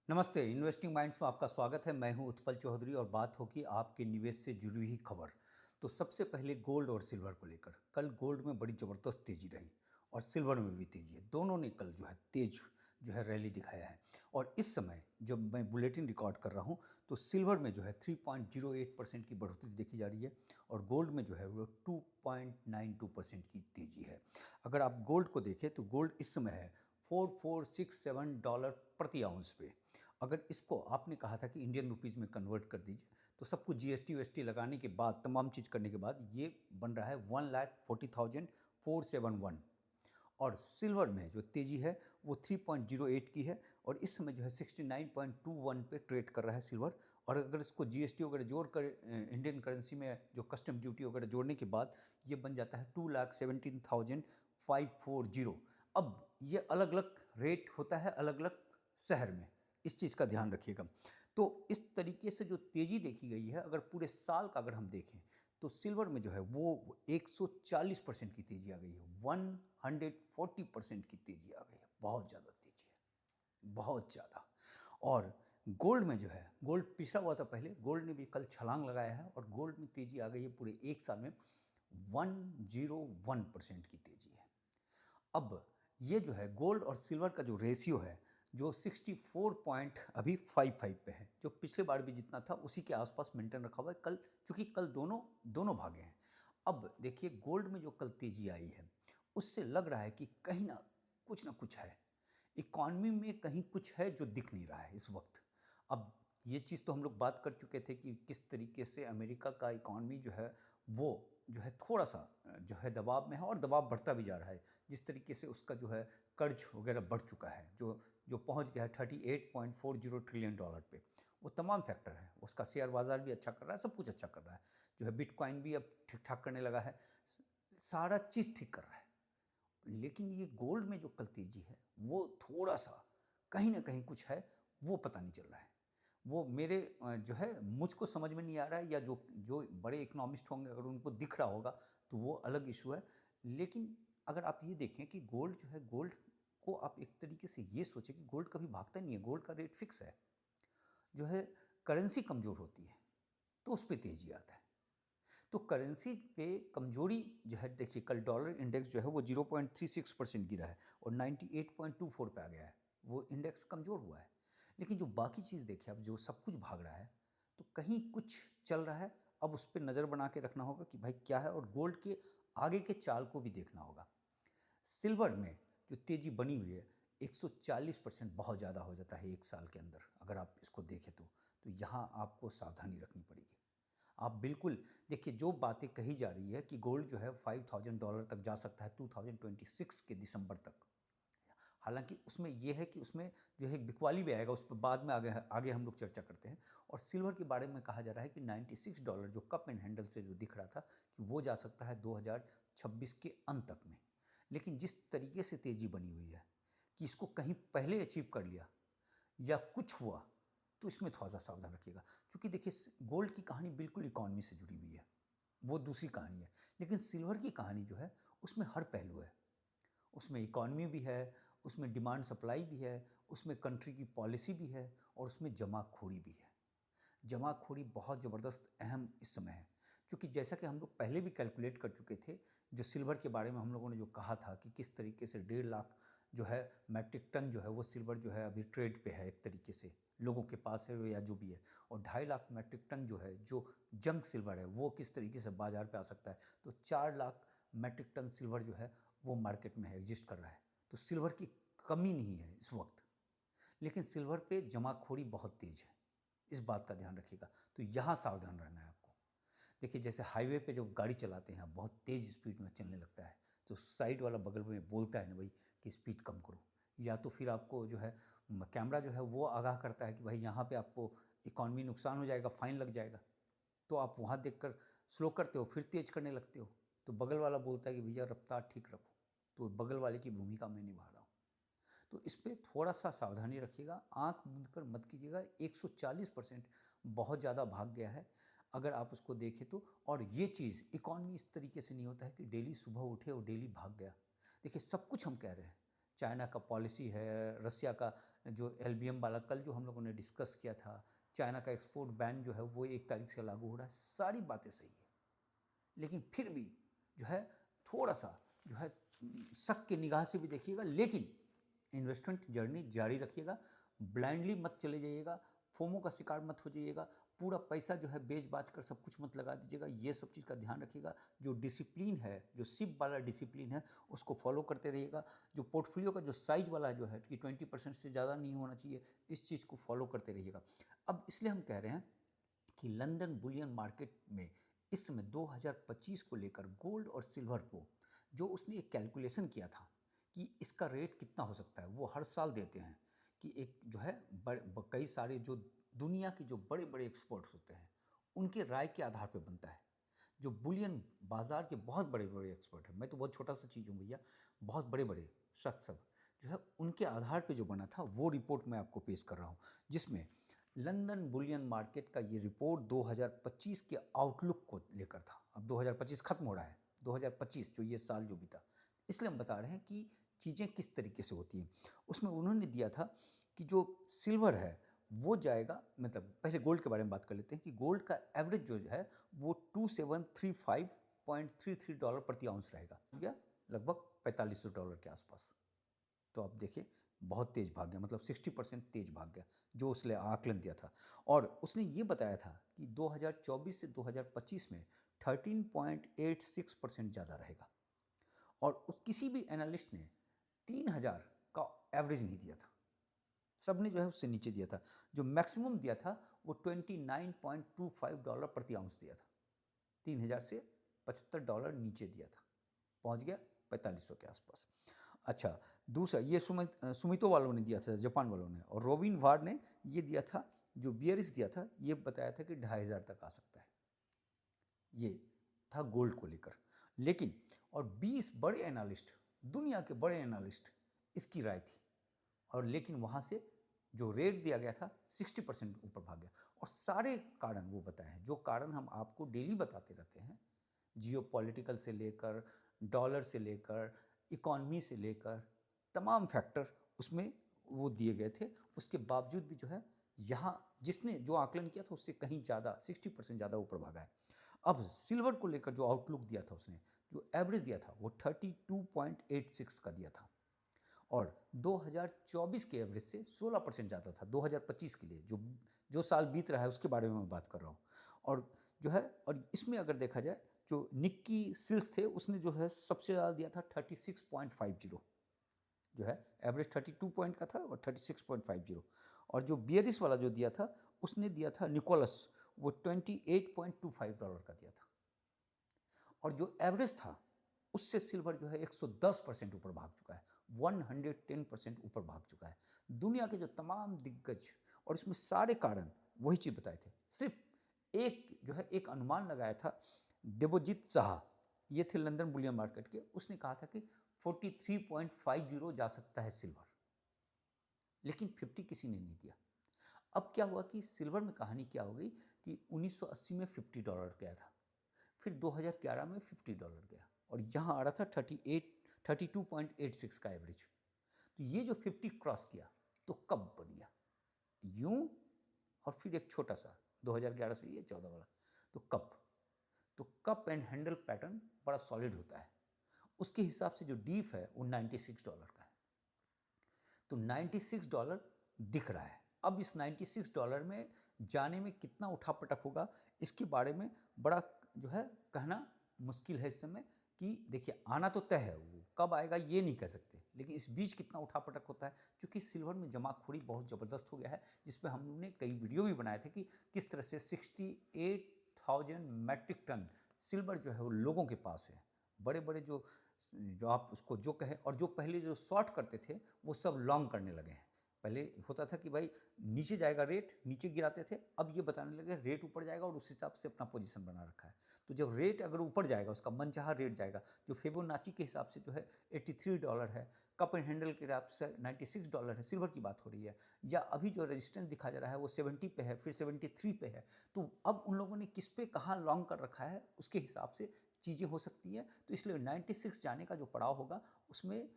नमस्ते, investing minds में आपका स्वागत है। मैं हूं उत्पल चौधरी और बात होगी आपके निवेश से जुड़ी हुई खबर। तो सबसे पहले गोल्ड और सिल्वर को लेकर कल गोल्ड में बड़ी ज़बरदस्त तेज़ी रही और सिल्वर में भी तेज़ी है। दोनों ने कल तेज रैली दिखाया है। और इस समय जब मैं बुलेटिन रिकॉर्ड कर रहा हूं तो सिल्वर में 3.08% की बढ़ोतरी देखी जा रही है और गोल्ड में वो 2.92% की तेज़ी है। अगर आप गोल्ड को देखें तो गोल्ड इस समय है $4467 प्रति आउंस पे। अगर इसको आपने कहा था कि इंडियन रुपीज़ में कन्वर्ट कर दीजिए तो सब कुछ जीएसटी वीएसटी लगाने के बाद, तमाम चीज़ करने के बाद ये बन रहा है 1,40,471। और सिल्वर में जो तेज़ी है वो 3.08 की है और इस समय 69.21 पे ट्रेड कर रहा है सिल्वर। और अगर इसको जीएसटी वगैरह जोड़ कर इंडियन करेंसी में जो कस्टम ड्यूटी वगैरह जोड़ने के बाद ये बन जाता है 2,17,540। अब ये अलग अलग रेट होता है अलग अलग शहर में, इस चीज़ का ध्यान रखिएगा। तो इस तरीके से जो तेज़ी देखी गई है, अगर पूरे साल का अगर हम देखें तो सिल्वर में वो 140% की तेज़ी आ गई है, 140% की तेज़ी आ गई है। बहुत ज़्यादा तेज़ी है, बहुत ज़्यादा। और गोल्ड में गोल्ड पिछड़ा हुआ था पहले, गोल्ड ने भी कल छलांग लगाया है और गोल्ड में तेज़ी आ गई है पूरे एक साल में 101% की तेज़ी है। अब ये गोल्ड और सिल्वर का जो रेशियो है, जो 64 पॉइंट अभी 55 पे है, जो पिछले बार भी जितना था उसी के आसपास मेंटेन रखा हुआ है। कल चूंकि कल दोनों दोनों भागे हैं। अब देखिए गोल्ड में जो कल तेजी आई है उससे लग रहा है कि कहीं ना कुछ है, इकॉनमी में कहीं कुछ है जो दिख नहीं रहा है इस वक्त। अब ये चीज़ तो हम लोग बात कर चुके थे कि किस तरीके से अमेरिका का इकॉनमी वो थोड़ा सा दबाव में है और दबाव बढ़ता भी जा रहा है। जिस तरीके से उसका कर्ज वगैरह बढ़ चुका है, जो पहुंच गया है 38.40 ट्रिलियन डॉलर पे। वो तमाम फैक्टर है, उसका शेयर बाजार भी अच्छा कर रहा है, सब कुछ अच्छा कर रहा है। बिटकॉइन भी अब ठीक ठाक करने लगा है, सारा चीज़ ठीक कर रहा है। लेकिन ये गोल्ड में जो कल तेजी है वो थोड़ा सा कहीं ना कहीं कुछ है, वो पता नहीं चल रहा है। वो मेरे मुझको समझ में नहीं आ रहा है, या जो जो बड़े इकोनॉमिस्ट होंगे अगर उनको दिख रहा होगा तो वो अलग इशू है। लेकिन अगर आप ये देखें कि गोल्ड गोल्ड को आप एक तरीके से ये सोचें कि गोल्ड कभी भागता नहीं है, गोल्ड का रेट फिक्स है। जो है करेंसी कमज़ोर होती है तो उस पर तेजी आता है। तो करेंसी पे कमजोरी देखिए कल डॉलर इंडेक्स वो 0.36% गिरा है और 98.24 पे आ गया है। वो इंडेक्स कमज़ोर हुआ है। लेकिन जो बाकी चीज़ देखिए, अब जो सब कुछ भाग रहा है तो कहीं कुछ चल रहा है। अब उस पर नज़र बना के रखना होगा कि भाई क्या है, और गोल्ड के आगे के चाल को भी देखना होगा। सिल्वर में जो तेज़ी बनी हुई है 140% बहुत ज़्यादा हो जाता है एक साल के अंदर, अगर आप इसको देखें तो यहाँ आपको सावधानी रखनी पड़ेगी। आप बिल्कुल देखिए, जो बातें कही जा रही है कि गोल्ड $5,000 तक जा सकता है 2026 के दिसंबर तक। हालांकि उसमें यह है कि उसमें एक बिकवाली भी आएगा, उस पर बाद में आगे आगे हम लोग चर्चा करते हैं। और सिल्वर के बारे में कहा जा रहा है कि $96 जो कप एंड हैंडल से जो दिख रहा था कि वो जा सकता है 2026 के अंत तक में। लेकिन जिस तरीके से तेज़ी बनी हुई है कि इसको कहीं पहले अचीव कर लिया या कुछ हुआ, तो इसमें थोड़ा-सा सावधान रखिएगा। क्योंकि देखिए गोल्ड की कहानी बिल्कुल इकॉनमी से जुड़ी हुई है, वो दूसरी कहानी है। लेकिन सिल्वर की कहानी उसमें हर पहलू है। उसमें इकॉनमी भी है, उसमें डिमांड सप्लाई भी है, उसमें कंट्री की पॉलिसी भी है और उसमें जमाखोरी भी है। जमाखोरी बहुत ज़बरदस्त अहम इस समय है। क्योंकि जैसा कि हम लोग पहले भी कैलकुलेट कर चुके थे, जो सिल्वर के बारे में हम लोगों ने जो कहा था कि किस तरीके से 1.5 लाख मैट्रिक टन वो सिल्वर अभी ट्रेड पे है एक तरीके से, लोगों के पास है या जो भी है। और 2.5 लाख मैट्रिक टन जो जंक सिल्वर है वो किस तरीके से बाजार पे आ सकता है। तो 4 लाख मैट्रिक टन सिल्वर वो मार्केट में है, एग्जिस्ट कर रहा है। तो सिल्वर की कमी नहीं है इस वक्त। लेकिन सिल्वर पे जमाखोरी बहुत तेज है, इस बात का ध्यान रखिएगा। तो यहाँ सावधान रहना है आपको। देखिए जैसे हाईवे पे जब गाड़ी चलाते हैं आप, बहुत तेज़ स्पीड में चलने लगता है तो साइड वाला बगल में बोलता है ना भाई कि स्पीड कम करो। या तो फिर आपको कैमरा वो आगाह करता है कि भाई यहाँ पे आपको इकॉनमी नुकसान हो जाएगा, फाइन लग जाएगा। तो आप वहाँ देखकर स्लो करते हो, फिर तेज़ करने लगते हो। तो बगल वाला बोलता है कि भैया रफ्तार ठीक रखो। तो बगल वाले की भूमिका मैं निभा रहा हूँ। तो इस पे थोड़ा-सा सावधानी रखिएगा, आँख मूंद कर मत कीजिएगा। 140% बहुत ज़्यादा भाग गया है, अगर आप उसको देखें तो। और ये चीज़ इकॉनमी इस तरीके से नहीं होता है कि डेली सुबह उठे और डेली भाग गया। देखिए सब कुछ हम कह रहे हैं, चाइना का पॉलिसी है, रसिया का जो एलबीएम वाला कल जो हम लोगों ने डिस्कस किया था, चाइना का एक्सपोर्ट बैन जो है वो 1 तारीख से लागू हो रहा है, सारी बातें सही है। लेकिन फिर भी जो है थोड़ा सा जो है शक की निगाह से भी देखिएगा, लेकिन इन्वेस्टमेंट जर्नी जारी रखिएगा, ब्लाइंडली मत चले जाइएगा, फोमो का शिकार मत हो जाइएगा, पूरा पैसा जो है बेच बाच कर सब कुछ मत लगा दीजिएगा, ये सब चीज़ का ध्यान रखिएगा। जो डिसिप्लिन है, जो सिप वाला डिसिप्लिन है, उसको फॉलो करते रहिएगा। जो पोर्टफोलियो का जो साइज वाला जो है कि 20% से ज़्यादा नहीं होना चाहिए, इस चीज़ को फॉलो करते रहिएगा। अब इसलिए हम कह रहे हैं कि लंदन बुलियन मार्केट में इस समय 2025 को लेकर गोल्ड और सिल्वर को जो उसने एक कैलकुलेशन किया था कि इसका रेट कितना हो सकता है, वो हर साल देते हैं कि एक जो है कई सारे जो दुनिया के जो बड़े बड़े एक्सपर्ट होते हैं उनके राय के आधार पर बनता है। जो बुलियन बाजार के बहुत बड़े बड़े एक्सपर्ट हैं, मैं तो बहुत छोटा सा चीज़ हूँ भैया, बहुत बड़े बड़े शख्स सब जो है उनके आधार पे जो बना था वो रिपोर्ट मैं आपको पेश कर रहा हूँ, जिसमें लंदन बुलियन मार्केट का ये रिपोर्ट 2025 के आउटलुक को लेकर था। अब 2025 खत्म हो रहा है, 2025 जो ये साल जो बीता, इसलिए हम बता रहे हैं कि चीज़ें किस तरीके से होती हैं। उसमें उन्होंने दिया था कि जो सिल्वर है वो जाएगा, मतलब पहले गोल्ड के बारे में बात कर लेते हैं कि गोल्ड का एवरेज जो है वो 2735.33 डॉलर प्रति आउंस रहेगा, या लगभग $4500 के आसपास। तो आप देखिए बहुत तेज भाग गया, मतलब 60% तेज भाग गया जो उसने आकलन दिया था। और उसने ये बताया था कि 2024 से 2025 में 13.86% ज़्यादा रहेगा। और किसी भी एनालिस्ट ने 3000 का एवरेज नहीं दिया था, सबने जो है उससे नीचे दिया था। जो मैक्सिमम दिया था वो $29.25 प्रति आउंस दिया था, 3000 से $75 नीचे दिया था, पहुंच गया 4500 के आसपास। अच्छा, दूसरा ये सुमितो वालों ने दिया था, जापान वालों ने, और रॉबिन वार्ड ने ये दिया था, जो बियरिस दिया था, ये बताया था कि 2500 तक आ सकता है। ये था गोल्ड को लेकर। लेकिन और 20 बड़े एनालिस्ट, दुनिया के बड़े एनालिस्ट, इसकी राय थी, और लेकिन वहाँ से जो रेट दिया गया था 60% ऊपर भाग गया। और सारे कारण वो बताए हैं, जो कारण हम आपको डेली बताते रहते हैं, जियोपॉलिटिकल से लेकर, डॉलर से लेकर, इकॉनमी से लेकर, तमाम फैक्टर उसमें वो दिए गए थे। उसके बावजूद भी जो है यहाँ जिसने जो आकलन किया था उससे कहीं ज़्यादा 60% ज़्यादा ऊपर भागा है। अब सिल्वर को लेकर जो आउटलुक दिया था उसने, जो एवरेज दिया था वो 32.86 का दिया था, और 2024 के एवरेज से 16% ज़्यादा था 2025 के लिए, जो साल बीत रहा है उसके बारे में मैं बात कर रहा हूँ। और जो है, और इसमें अगर देखा जाए जो निक्की सिल्स थे उसने जो है सबसे ज़्यादा दिया था 36.50, जो है एवरेज 32 पॉइंट का था और 36.50। और जो बियरिस वाला जो दिया था उसने दिया था निकोलस, वो $28.25 का दिया था। और जो एवरेज था उससे सिल्वर जो है 110% ऊपर भाग चुका है, 110% ऊपर भाग चुका है। दुनिया के जो तमाम दिग्गज, और इसमें सारे कारण वही चीज़ बताए थे, सिर्फ एक जो है एक अनुमान लगाया था देवजीत शाह, ये थे लंदन बुलियन मार्केट के, उसने कहा था कि 43.50 जा सकता है सिल्वर, लेकिन 50 किसी ने नहीं दिया। अब क्या हुआ कि सिल्वर में कहानी क्या हो गई कि 1980 में $50 गया था, फिर 2011 में $50 गया, और यहाँ आ रहा था 32.86 का एवरेज। तो ये जो 50 क्रॉस किया तो कब बन गया यूं, और फिर एक छोटा सा 2011 से ये 14 वाला, तो कप एंड हैंडल पैटर्न बड़ा सॉलिड होता है। उसके हिसाब से जो डीप है वो $96 का है, तो $96 दिख रहा है। अब इस $96 में जाने में कितना उठापटक होगा, इसके बारे में बड़ा जो है कहना मुश्किल है इस समय, कि देखिए आना तो तय है, वो कब आएगा ये नहीं कह सकते, लेकिन इस बीच कितना उठापटक होता है, क्योंकि सिल्वर में जमाखोरी बहुत ज़बरदस्त हो गया है, जिस पर हमने कई वीडियो भी बनाए थे कि किस तरह से 68,000 मैट्रिक टन सिल्वर जो है वो लोगों के पास है। बड़े बड़े जो आप उसको जो कहें, और जो पहले जो शॉर्ट करते थे वो सब लॉन्ग करने लगे हैं। पहले होता था कि भाई नीचे जाएगा रेट, नीचे गिराते थे, अब ये बताने लगे रेट ऊपर जाएगा और उस हिसाब से अपना पोजीशन बना रखा है। तो जब रेट अगर ऊपर जाएगा, उसका मनचाहा रेट जाएगा, जो फिबोनाची के हिसाब से जो है $83 है, कप एंड हैंडल के हिसाब से $96 है, सिल्वर की बात हो रही है, या अभी जो रेजिस्टेंस दिखा जा रहा है वो 70 पे है, फिर 73 पे है। तो अब उन लोगों ने किस पे कहाँ लॉन्ग कर रखा है उसके हिसाब से चीज़ें हो सकती हैं। तो इसलिए 96 जाने का जो पड़ाव होगा उसमें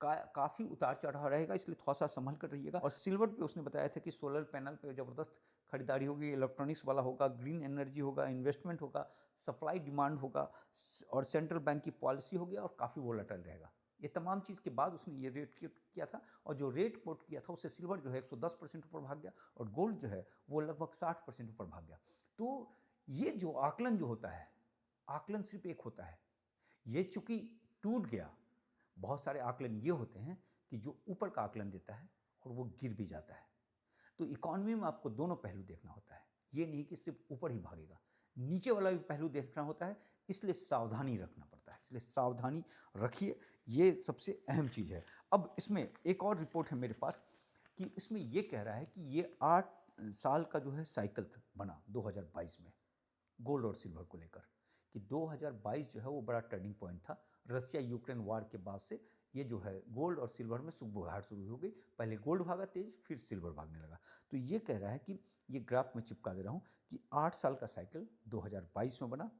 काफ़ी उतार चढ़ाव रहेगा, इसलिए थोड़ा सा संभल कर रहिएगा। और सिल्वर पे उसने बताया था कि सोलर पैनल पे ज़बरदस्त खरीदारी होगी, इलेक्ट्रॉनिक्स वाला होगा, ग्रीन एनर्जी होगा, इन्वेस्टमेंट होगा, सप्लाई डिमांड होगा, और सेंट्रल बैंक की पॉलिसी होगी, और काफ़ी वोलेटाइल रहेगा। ये तमाम चीज़ के बाद उसने ये रेट किया था, और जो रेट कोट किया था उससे सिल्वर जो है 110% ऊपर भाग गया, और गोल्ड जो है वो लगभग 60% ऊपर भाग गया। तो ये जो आकलन जो होता है, आकलन सिर्फ एक होता है, ये चूंकि टूट गया। बहुत सारे आकलन ये होते हैं कि जो ऊपर का आकलन देता है और वो गिर भी जाता है। तो इकॉनमी में आपको दोनों पहलू देखना होता है, ये नहीं कि सिर्फ ऊपर ही भागेगा, नीचे वाला भी पहलू देखना होता है, इसलिए सावधानी रखना पड़ता है, इसलिए सावधानी रखिए, ये सबसे अहम चीज़ है। अब इसमें एक और रिपोर्ट है मेरे पास कि इसमें ये कह रहा है कि ये 8 साल का जो है साइकिल बना 2022 में गोल्ड और सिल्वर को लेकर, कि 2022 जो है वो बड़ा टर्निंग पॉइंट था। रसिया यूक्रेन वार के बाद से ये जो है गोल्ड और सिल्वर में सुगबुगाहट शुरू हो गई, पहले गोल्ड भागा तेज, फिर सिल्वर भागने लगा। तो ये कह रहा है कि ये ग्राफ में चिपका दे रहा हूँ कि 8 साल का साइकिल 2022 में बना,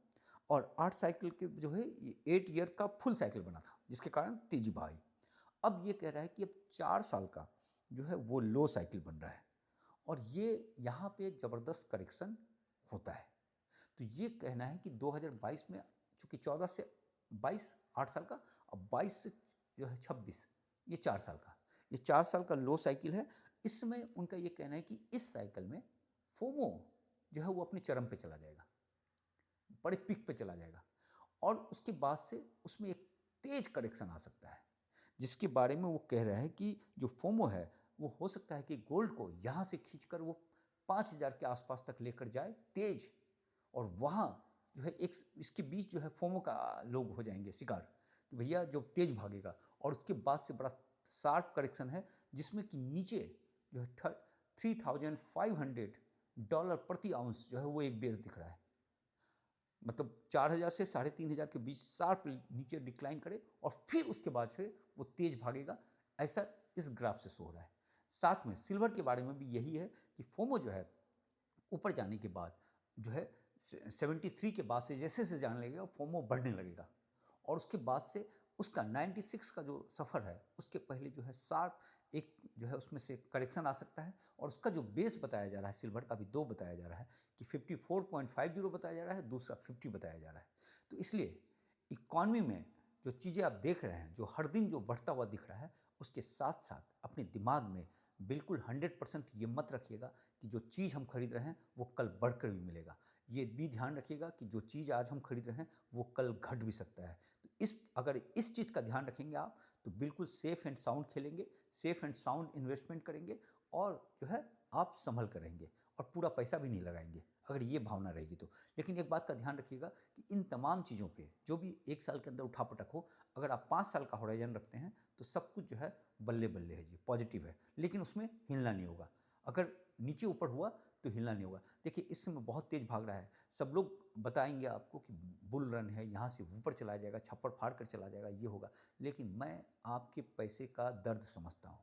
और 8 साइकिल के जो है ये 8 ईयर का फुल साइकिल बना था, जिसके कारण तेजी भाई। अब ये कह रहा है कि अब 4 साल का जो है वो लो साइकिल बन रहा है, और ये यहाँ पे ज़बरदस्त करेक्शन होता है। तो ये कहना है कि 2022 में चूंकि 14 से 22 8 साल का, अब 22 से जो है 26 ये 4 साल का, ये 4 साल का लो साइकिल है। इसमें उनका ये कहना है कि इस साइकिल में फोमो जो है वो अपने चरम पे चला जाएगा, बड़े पिक पे चला जाएगा, और उसके बाद से उसमें एक तेज करेक्शन आ सकता है, जिसके बारे में वो कह रहा है कि जो फोमो है वो हो सकता है कि गोल्ड को यहाँ से खींचकर वो 5000 के आसपास तक लेकर जाए तेज, और वहाँ जो है एक इसके बीच जो है फोमो का लोग हो जाएंगे शिकार कि भैया जो तेज भागेगा, और उसके बाद से बड़ा शार्प करेक्शन है, जिसमें कि नीचे जो है $3,500 प्रति आउंस जो है वो एक बेस दिख रहा है, मतलब 4000 से 3500 के बीच शार्प नीचे डिक्लाइन करे, और फिर उसके बाद से वो तेज भागेगा, ऐसा इस ग्राफ से शो हो रहा है। साथ में सिल्वर के बारे में भी यही है कि फोमो जो है ऊपर जाने के बाद जो है 73 के बाद से जैसे जैसे जाने लगेगा फोमो बढ़ने लगेगा, और उसके बाद से उसका 96 का जो सफ़र है उसके पहले जो है शार्प एक जो है उसमें से करेक्शन आ सकता है, और उसका जो बेस बताया जा रहा है सिल्वर का भी दो बताया जा रहा है कि 54.50 बताया जा रहा है, दूसरा 50 बताया जा रहा है। तो इसलिए इकॉनमी में जो चीज़ें आप देख रहे हैं, जो हर दिन जो बढ़ता हुआ दिख रहा है, उसके साथ साथ अपने दिमाग में बिल्कुल 100% ये मत रखिएगा कि जो चीज़ हम खरीद रहे हैं वो कल बढ़कर भी मिलेगा। ये भी ध्यान रखिएगा कि जो चीज़ आज हम खरीद रहे हैं वो कल घट भी सकता है। तो अगर इस चीज़ का ध्यान रखेंगे आप, तो बिल्कुल सेफ एंड साउंड खेलेंगे, सेफ एंड साउंड इन्वेस्टमेंट करेंगे, और जो है आप संभल कर रहेंगे, और पूरा पैसा भी नहीं लगाएंगे अगर ये भावना रहेगी तो। लेकिन एक बात का ध्यान रखिएगा कि इन तमाम चीज़ों पे जो भी एक साल के अंदर उठापटक हो, अगर आप 5 साल का होराइजन रखते हैं तो सब कुछ जो है बल्ले बल्ले है जी, पॉजिटिव है, लेकिन उसमें हिलना नहीं होगा। अगर नीचे ऊपर हुआ तो हिलना नहीं होगा। देखिए इस समय बहुत तेज भाग रहा है, सब लोग बताएंगे आपको कि बुल रन है, यहाँ से ऊपर चला जाएगा, छप्पर फाड़ कर चला जाएगा, ये होगा, लेकिन मैं आपके पैसे का दर्द समझता हूँ,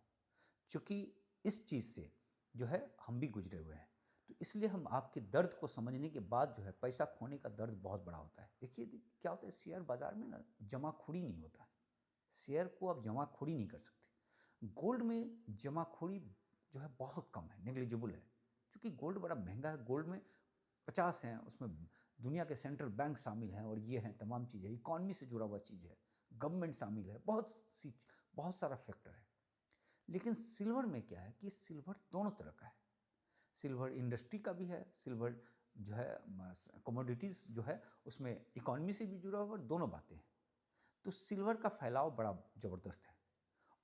चूँकि इस चीज़ से जो है हम भी गुजरे हुए हैं, तो इसलिए हम आपके दर्द को समझने के बाद जो है पैसा खोने का दर्द बहुत बड़ा होता है। देखिए क्या होता है, शेयर बाज़ार में ना जमाखोरी नहीं होता है, शेयर को आप जमाखोरी नहीं कर सकते। गोल्ड में जमाखोरी जो है बहुत कम है, नेग्लिजिबल है, क्योंकि गोल्ड बड़ा महंगा है। गोल्ड में 50 हैं, उसमें दुनिया के सेंट्रल बैंक शामिल हैं, और ये हैं तमाम चीज़ें, इकॉनमी से जुड़ा हुआ चीज़ है, गवर्नमेंट शामिल है, बहुत सारा फैक्टर है। लेकिन सिल्वर में क्या है कि सिल्वर दोनों तरह का है, सिल्वर इंडस्ट्री का भी है, सिल्वर जो है कमोडिटीज़ जो है उसमें इकॉनमी से भी जुड़ा हुआ, दोनों बातें हैं। तो सिल्वर का फैलाव बड़ा ज़बरदस्त है,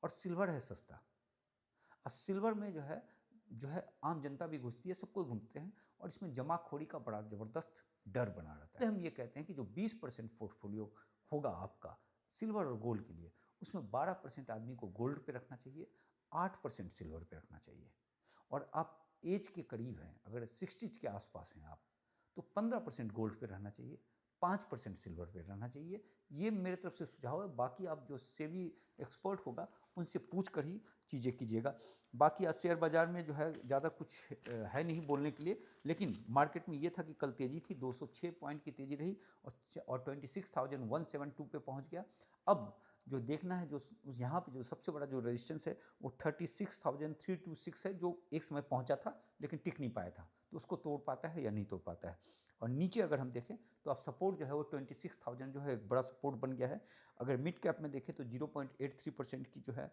और सिल्वर है सस्ता, और सिल्वर में जो है आम जनता भी घुसती है, सब कोई घूमते हैं, और इसमें जमाखोरी का बड़ा ज़बरदस्त डर बना रहता है। हम ये कहते हैं कि जो 20% पोर्टफोलियो होगा आपका सिल्वर और गोल्ड के लिए, उसमें 12% आदमी को गोल्ड पे रखना चाहिए, 8% सिल्वर पे रखना चाहिए। और आप एज के करीब हैं, अगर 60 के आसपास हैं आप, तो 15% गोल्ड पे रहना चाहिए, 5% सिल्वर पे रहना चाहिए। ये मेरे तरफ से सुझाव है, बाकी आप जो सेबी एक्सपर्ट होगा उनसे पूछ कर ही चीज़ें कीजिएगा। बाकी आज शेयर बाज़ार में जो है ज़्यादा कुछ है नहीं बोलने के लिए, लेकिन मार्केट में ये था कि कल तेज़ी थी, 206 पॉइंट की तेज़ी रही, और 26,172 पे पहुंच गया। अब जो देखना है, जो यहाँ पे जो सबसे बड़ा जो रेजिस्टेंस है वो 36,326 है, जो एक समय पहुँचा था लेकिन टिक नहीं पाया था, तो उसको तोड़ पाता है या नहीं तोड़ पाता है। और नीचे अगर हम देखें तो आप सपोर्ट जो है वो 26,000 जो है एक बड़ा सपोर्ट बन गया है। अगर मिड कैप में देखें तो 0.83% की जो है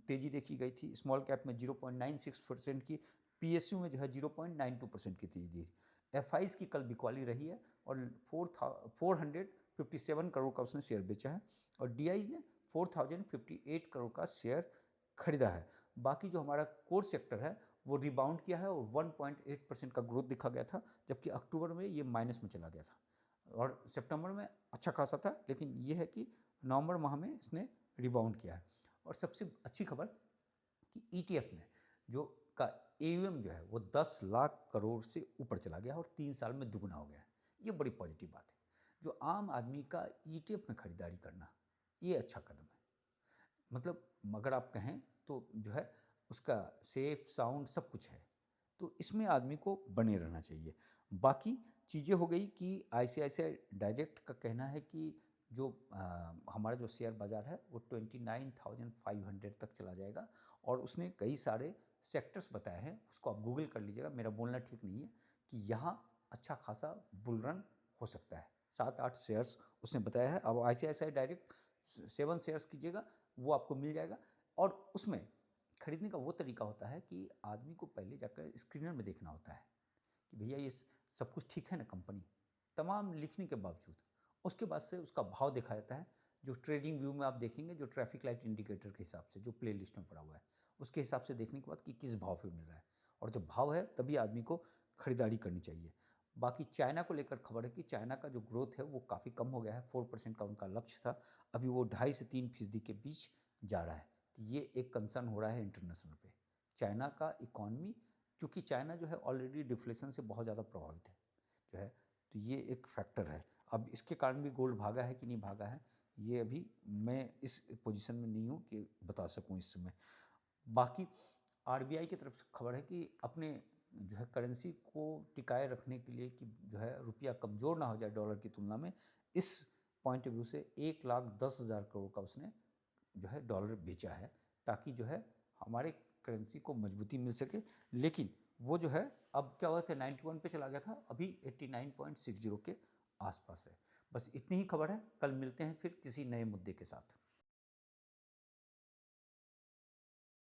तेज़ी देखी गई थी, स्मॉल कैप में 0.96% की, पीएसयू में जो है 0.92% की तेज़ी दी। एफआईज की कल बिकवाली रही है और 457 करोड़ का उसने शेयर बेचा है और डीआईज ने 4058 करोड़ का शेयर खरीदा है। बाकी जो हमारा कोर सेक्टर है वो रिबाउंड किया है और 1.8% का ग्रोथ दिखा गया था, जबकि अक्टूबर में ये माइनस में चला गया था और सितंबर में अच्छा खासा था, लेकिन ये है कि नवंबर माह में इसने रिबाउंड किया है। और सबसे अच्छी खबर कि ईटीएफ में जो का एयूएम जो है वो 10 लाख करोड़ से ऊपर चला गया और 3 साल में दुगना हो गया है। ये बड़ी पॉजिटिव बात है। जो आम आदमी का ईटीएफ में खरीदारी करना, ये अच्छा कदम है। मतलब अगर आप कहें तो जो है उसका सेफ साउंड सब कुछ है, तो इसमें आदमी को बने रहना चाहिए। बाकी चीज़ें हो गई कि आईसीआईसीआई डायरेक्ट का कहना है कि जो हमारा जो शेयर बाज़ार है वो 29,500 तक चला जाएगा और उसने कई सारे सेक्टर्स बताए हैं, उसको आप गूगल कर लीजिएगा, मेरा बोलना ठीक नहीं है, कि यहाँ अच्छा खासा बुल रन हो सकता है। 7-8 शेयर्स उसने बताया है। अब आईसीआईसीआई डायरेक्ट 7 शेयर्स कीजिएगा, वो आपको मिल जाएगा। और उसमें खरीदने का वो तरीका होता है कि आदमी को पहले जाकर स्क्रीनर में देखना होता है कि भैया ये सब कुछ ठीक है ना, कंपनी तमाम लिखने के बावजूद उसके बाद से उसका भाव देखा जाता है। जो ट्रेडिंग व्यू में आप देखेंगे, जो ट्रैफिक लाइट इंडिकेटर के हिसाब से जो प्ले लिस्ट में पड़ा हुआ है उसके हिसाब से देखने के बाद कि किस भाव पे मिल रहा है, और जब भाव है तभी आदमी को खरीदारी करनी चाहिए। बाकी चाइना को लेकर खबर है कि चाइना का जो ग्रोथ है वो काफ़ी कम हो गया है, 4% का उनका लक्ष्य था, अभी वो 2.5 से 3% के बीच जा रहा है। तो ये एक कंसर्न हो रहा है इंटरनेशनल पे। चाइना का इकॉनमी, क्योंकि चाइना जो है ऑलरेडी डिफ्लेशन से बहुत ज़्यादा प्रभावित है जो है, तो ये एक फैक्टर है। अब इसके कारण भी गोल्ड भागा है कि नहीं भागा है, ये अभी मैं इस पोजीशन में नहीं हूँ कि बता सकूँ इस समय। बाकी आरबीआई की तरफ से खबर है कि अपने जो है करेंसी को टिकाए रखने के लिए कि जो है रुपया कमज़ोर ना हो जाए डॉलर की तुलना में, इस पॉइंट ऑफ व्यू से 1,10,000 करोड़ का उसने जो है डॉलर बेचा है, ताकि जो है हमारे करेंसी को मजबूती मिल सके। लेकिन वो जो है अब क्या हुआ था, 91 पे चला गया था, अभी 89.60 के आसपास है। बस इतनी ही खबर है, कल मिलते हैं फिर किसी नए मुद्दे के साथ।